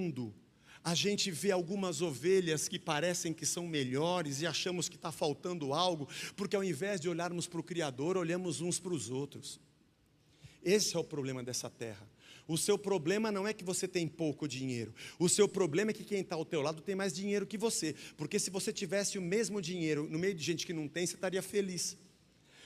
mundo, a gente vê algumas ovelhas que parecem que são melhores e achamos que está faltando algo, porque ao invés de olharmos para o Criador, olhamos uns para os outros. Esse é o problema dessa terra. O seu problema não é que você tem pouco dinheiro. O seu problema é que quem está ao teu lado tem mais dinheiro que você. Porque se você tivesse o mesmo dinheiro no meio de gente que não tem, você estaria feliz.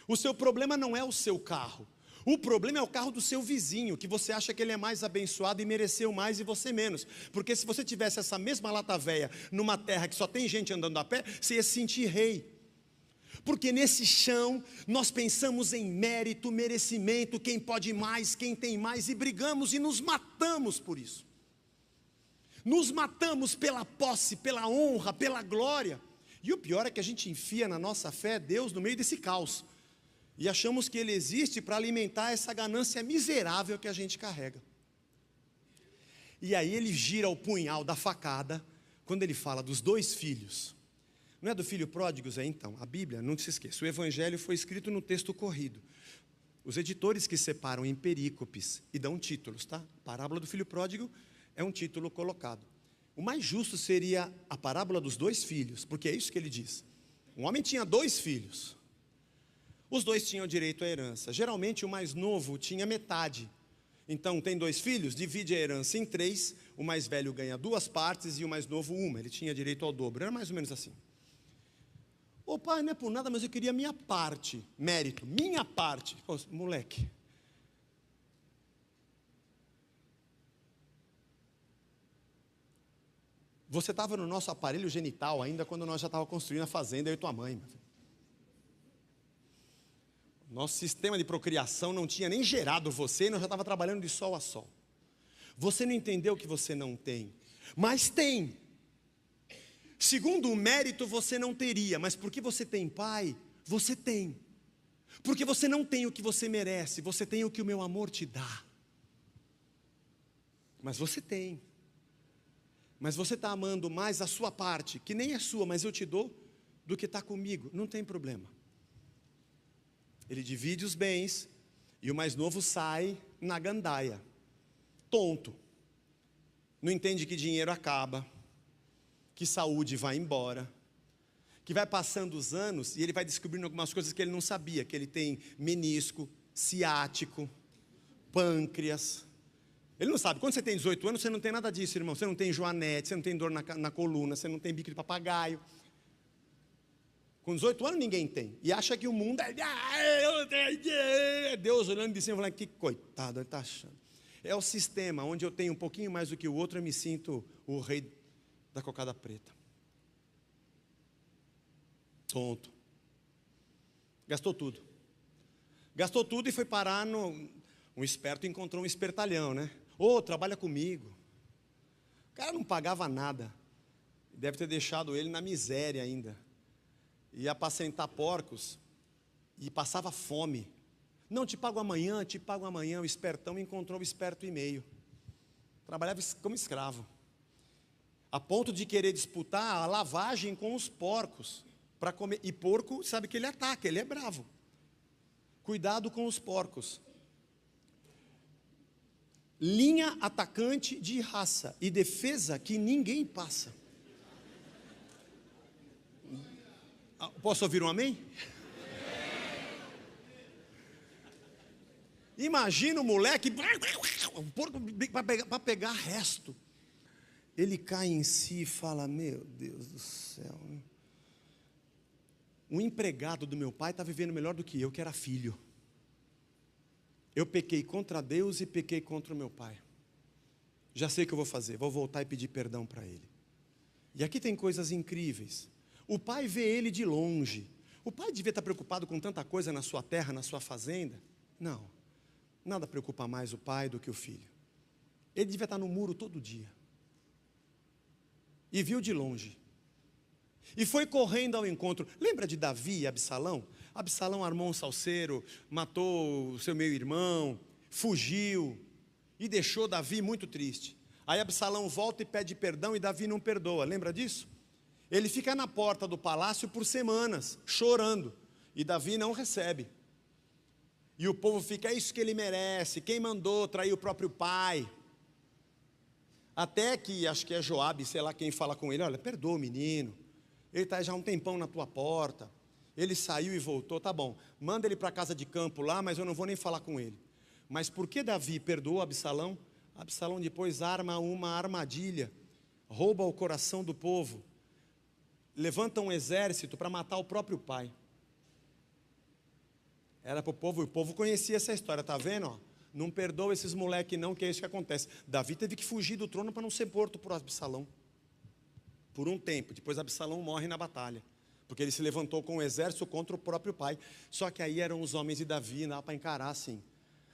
O seu problema não é o seu carro. O problema é o carro do seu vizinho, que você acha que ele é mais abençoado e mereceu mais e você menos. Porque se você tivesse essa mesma lata véia numa terra que só tem gente andando a pé, você ia se sentir rei. Porque nesse chão nós pensamos em mérito, merecimento, quem pode mais, quem tem mais, e brigamos e nos matamos por isso. Nos matamos pela posse, pela honra, pela glória. E o pior é que a gente enfia na nossa fé Deus no meio desse caos. E achamos que Ele existe para alimentar essa ganância miserável que a gente carrega. E aí Ele gira o punhal da facada, quando Ele fala dos 2 filhos. Não é do filho pródigo, Zé? Então, a Bíblia, não se esqueça, o Evangelho foi escrito no texto corrido. Os editores que separam em perícopes e dão títulos, tá? A parábola do filho pródigo é um título colocado. O mais justo seria a parábola dos 2 filhos, porque é isso que ele diz. Um homem tinha 2 filhos. Os 2 tinham direito à herança. Geralmente o mais novo tinha metade. Então tem 2 filhos, divide a herança em 3, o mais velho ganha 2 partes e o mais novo 1. Ele tinha direito ao dobro, era mais ou menos assim. Ô pai, não é por nada, mas eu queria minha parte, mérito, minha parte. Pô, moleque. Você estava no nosso aparelho genital ainda quando nós já estávamos construindo a fazenda, eu e tua mãe. Nosso sistema de procriação não tinha nem gerado você, nós já estávamos trabalhando de sol a sol. Você não entendeu que você não tem, mas tem. Segundo o mérito você não teria, mas porque você tem pai, você tem. Porque você não tem o que você merece, você tem o que o meu amor te dá. Mas você tem. Mas você está amando mais a sua parte, que nem é sua, mas eu te dou, do que está comigo, não tem problema. Ele divide os bens, e o mais novo sai na gandaia, tonto. Não entende que dinheiro acaba, que saúde vai embora, que vai passando os anos e ele vai descobrindo algumas coisas que ele não sabia, que ele tem menisco, ciático, pâncreas. Ele não sabe, quando você tem 18 anos você não tem nada disso, irmão. Você não tem joanete, você não tem dor na coluna, você não tem bico de papagaio. Com 18 anos ninguém tem, e acha que o mundo é Deus olhando de cima e falando, que coitado, ele está achando. É o sistema, onde eu tenho um pouquinho mais do que o outro, eu me sinto o rei da cocada preta. Tonto. Gastou tudo. Gastou tudo e foi parar no... Um esperto encontrou um espertalhão, né? Ô, trabalha comigo. O cara não pagava nada. Deve ter deixado ele na miséria ainda. Ia apacentar porcos e passava fome. Não, te pago amanhã, te pago amanhã. O espertão encontrou o esperto e meio. Trabalhava como escravo. A ponto de querer disputar a lavagem com os porcos para comer. E porco sabe que ele ataca, ele é bravo. Cuidado com os porcos. Linha atacante de raça e defesa que ninguém passa. Posso ouvir um amém? Imagina o moleque, o porco para pegar resto. Ele cai em si e fala, meu Deus do céu. Um empregado do meu pai está vivendo melhor do que eu, que era filho. Eu pequei contra Deus e pequei contra o meu pai. Já sei o que eu vou fazer, vou voltar e pedir perdão para ele. E aqui tem coisas incríveis. O pai vê ele de longe. O pai devia estar preocupado com tanta coisa na sua terra, na sua fazenda. Não, nada preocupa mais o pai do que o filho. Ele devia estar no muro todo dia. E viu de longe. E foi correndo ao encontro. Lembra de Davi e Absalão? Absalão armou um salseiro, matou o seu meio-irmão, fugiu e deixou Davi muito triste. Aí Absalão volta e pede perdão e Davi não perdoa. Lembra disso? Ele fica na porta do palácio por semanas, chorando. E Davi não recebe. E o povo fica, é isso que ele merece. Quem mandou trair o próprio pai? Até que, acho que é Joabe, sei lá quem fala com ele, olha, perdoa o menino, ele está já há um tempão na tua porta, ele saiu e voltou, tá bom, manda ele para a casa de campo lá, mas eu não vou nem falar com ele. Mas por que Davi perdoou Absalão? Absalão depois arma uma armadilha, rouba o coração do povo, levanta um exército para matar o próprio pai. Era para o povo conhecia essa história, tá vendo? Ó? Não perdoa esses moleques não, que é isso que acontece. Davi teve que fugir do trono para não ser morto por Absalão. Por um tempo, depois Absalão morre na batalha. Porque ele se levantou com o exército contra o próprio pai. Só que aí eram os homens de Davi, não dá para encarar assim.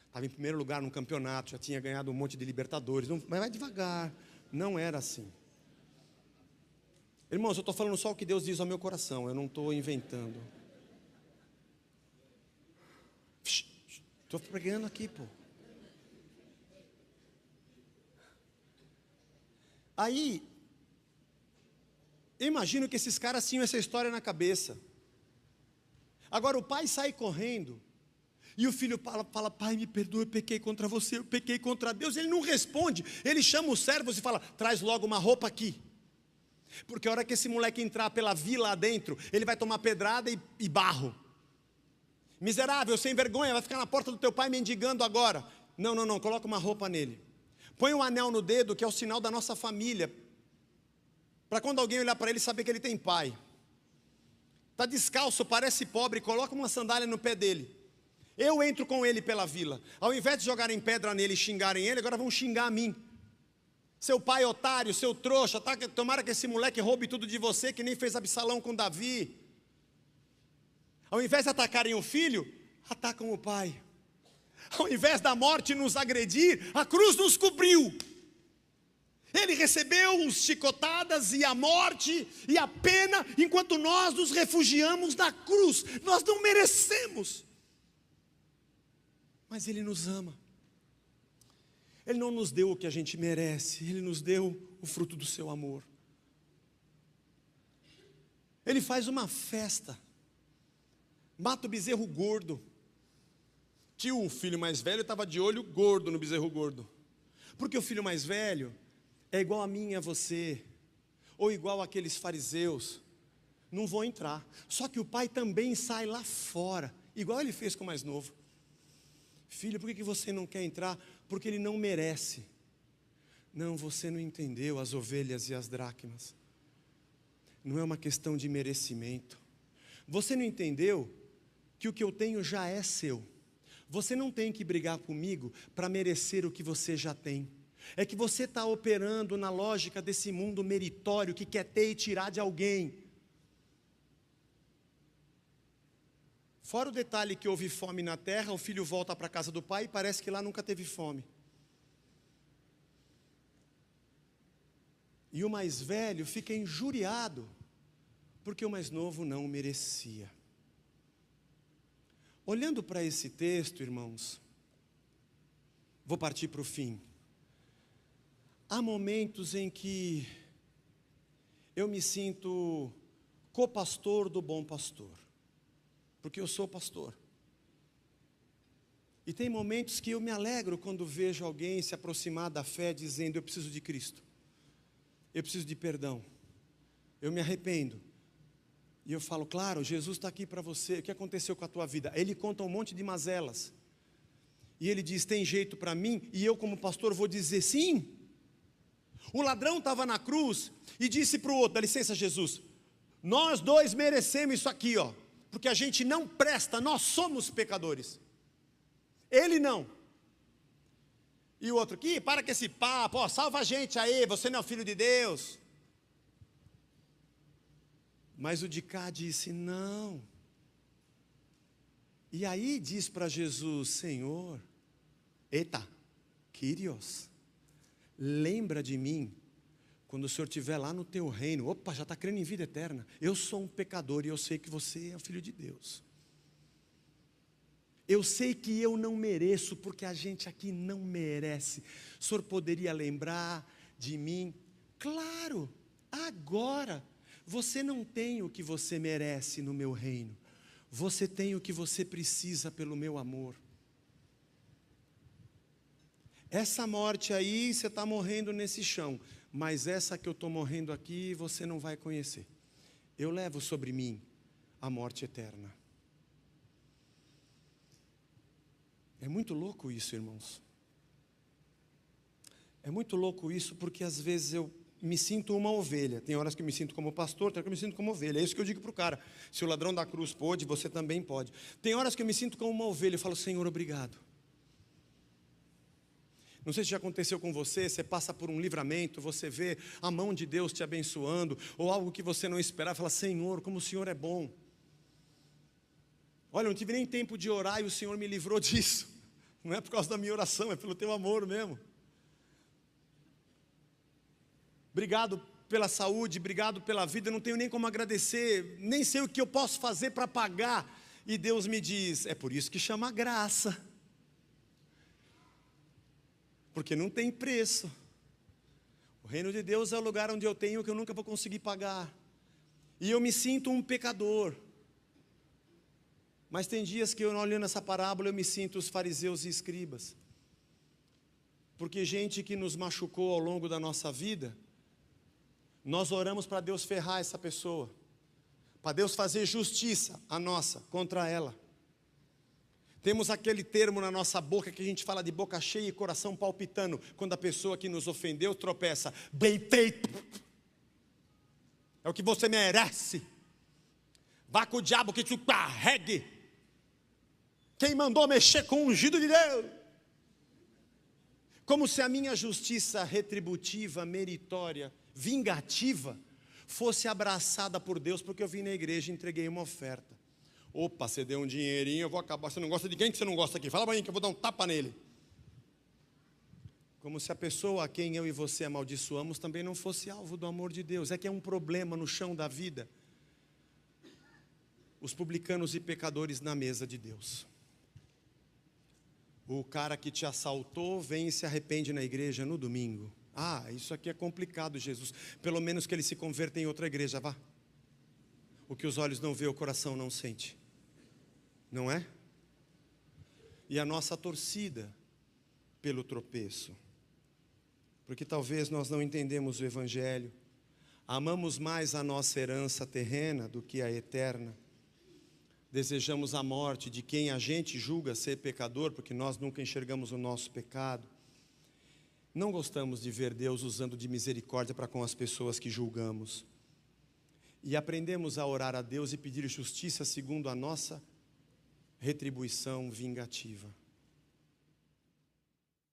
Estava em primeiro lugar no campeonato, já tinha ganhado um monte de Libertadores. Não, mas vai devagar, não era assim. Irmãos, eu estou falando só o que Deus diz ao meu coração, eu não estou inventando. Estou pregando aqui, pô. Aí, eu imagino que esses caras tinham essa história na cabeça. Agora o pai sai correndo, e o filho fala, pai, me perdoa, eu pequei contra você, eu pequei contra Deus. Ele não responde, ele chama os servos e fala, traz logo uma roupa aqui. Porque a hora que esse moleque entrar pela vila adentro, ele vai tomar pedrada e barro. Miserável, sem vergonha, vai ficar na porta do teu pai mendigando agora. Não, coloca uma roupa nele. Põe um anel no dedo, que é o sinal da nossa família, para quando alguém olhar para ele, saber que ele tem pai. Está descalço, parece pobre, coloca uma sandália no pé dele. Eu entro com ele pela vila. Ao invés de jogarem pedra nele e xingarem ele, agora vão xingar a mim. Seu pai otário, seu trouxa, tá? Tomara que esse moleque roube tudo de você, que nem fez Absalão com Davi. Ao invés de atacarem o filho, atacam o pai. Ao invés da morte nos agredir, a cruz nos cobriu. Ele recebeu as chicotadas e a morte e a pena, enquanto nós nos refugiamos na cruz. Nós não merecemos, mas Ele nos ama. Ele não nos deu o que a gente merece, Ele nos deu o fruto do seu amor. Ele faz uma festa, mata o bezerro gordo. Que o filho mais velho estava de olho gordo no bezerro gordo. Porque o filho mais velho é igual a mim e a você, ou igual aqueles fariseus, não vão entrar. Só que o pai também sai lá fora, igual ele fez com o mais novo. Filho, por que você não quer entrar? Porque ele não merece. Não, você não entendeu as ovelhas e as dracmas. Não é uma questão de merecimento. Você não entendeu que o que eu tenho já é seu. Você não tem que brigar comigo para merecer o que você já tem. É que você está operando na lógica desse mundo meritório que quer ter e tirar de alguém. Fora o detalhe que houve fome na terra, o filho volta para a casa do pai e parece que lá nunca teve fome. E o mais velho fica injuriado, porque o mais novo não merecia. Olhando para esse texto, irmãos, vou partir para o fim. Há momentos em que eu me sinto co-pastor do bom pastor, porque eu sou pastor. E tem momentos que eu me alegro quando vejo alguém se aproximar da fé dizendo, eu preciso de Cristo, eu preciso de perdão, eu me arrependo. E eu falo, claro, Jesus está aqui para você, o que aconteceu com a tua vida? Ele conta um monte de mazelas. E ele diz, tem jeito para mim? E eu como pastor vou dizer, sim. O ladrão estava na cruz e disse para o outro, dá licença Jesus, nós dois merecemos isso aqui, ó, porque a gente não presta, nós somos pecadores. Ele não. E o outro aqui, para com esse papo, ó, salva a gente aí, você não é o filho de Deus. Mas o de cá disse, não. E aí diz para Jesus, Senhor, eita, Kyrios, lembra de mim, quando o Senhor estiver lá no teu reino. Opa, já está crendo em vida eterna. Eu sou um pecador e eu sei que você é o Filho de Deus. Eu sei que eu não mereço, porque a gente aqui não merece. O Senhor poderia lembrar de mim? Claro, agora. Você não tem o que você merece no meu reino. Você tem o que você precisa pelo meu amor. Essa morte aí, você está morrendo nesse chão, mas essa que eu estou morrendo aqui, você não vai conhecer. Eu levo sobre mim a morte eterna. É muito louco isso, irmãos. É muito louco isso, porque às vezes eu me sinto uma ovelha. Tem horas que eu me sinto como pastor, tem horas que eu me sinto como ovelha. É isso que eu digo para o cara. Se o ladrão da cruz pôde, você também pode. Tem horas que eu me sinto como uma ovelha. Eu falo, Senhor, obrigado. Não sei se já aconteceu com você, você passa por um livramento, você vê a mão de Deus te abençoando, ou algo que você não esperava, fala, Senhor, como o Senhor é bom. Olha, eu não tive nem tempo de orar e o Senhor me livrou disso. Não é por causa da minha oração, é pelo teu amor mesmo. Obrigado pela saúde, obrigado pela vida, eu não tenho nem como agradecer, nem sei o que eu posso fazer para pagar. E Deus me diz, é por isso que chama graça. Porque não tem preço. O reino de Deus é o lugar onde eu tenho o que eu nunca vou conseguir pagar. E eu me sinto um pecador. Mas tem dias que eu, olhando essa parábola, eu me sinto os fariseus e escribas. Porque gente que nos machucou ao longo da nossa vida, nós oramos para Deus ferrar essa pessoa, para Deus fazer justiça a nossa, contra ela. Temos aquele termo na nossa boca que a gente fala de boca cheia e coração palpitando, quando a pessoa que nos ofendeu tropeça. Bem feito, é o que você merece, vá com o diabo que te carregue. Quem mandou mexer com o ungido de Deus? Como se a minha justiça retributiva, meritória, vingativa, fosse abraçada por Deus, porque eu vim na igreja e entreguei uma oferta. Opa, você deu um dinheirinho, eu vou acabar. Você não gosta de quem que você não gosta aqui? Fala para mim que eu vou dar um tapa nele. Como se a pessoa a quem eu e você amaldiçoamos também não fosse alvo do amor de Deus. É que é um problema no chão da vida. Os publicanos e pecadores na mesa de Deus. O cara que te assaltou vem e se arrepende na igreja no domingo. Ah, isso aqui é complicado, Jesus. Pelo menos que ele se converta em outra igreja, vá. O que os olhos não vê, o coração não sente. Não é? E a nossa torcida pelo tropeço. Porque talvez nós não entendemos o Evangelho. Amamos mais a nossa herança terrena do que a eterna. Desejamos a morte de quem a gente julga ser pecador, porque nós nunca enxergamos o nosso pecado. Não gostamos de ver Deus usando de misericórdia para com as pessoas que julgamos. E aprendemos a orar a Deus e pedir justiça segundo a nossa retribuição vingativa.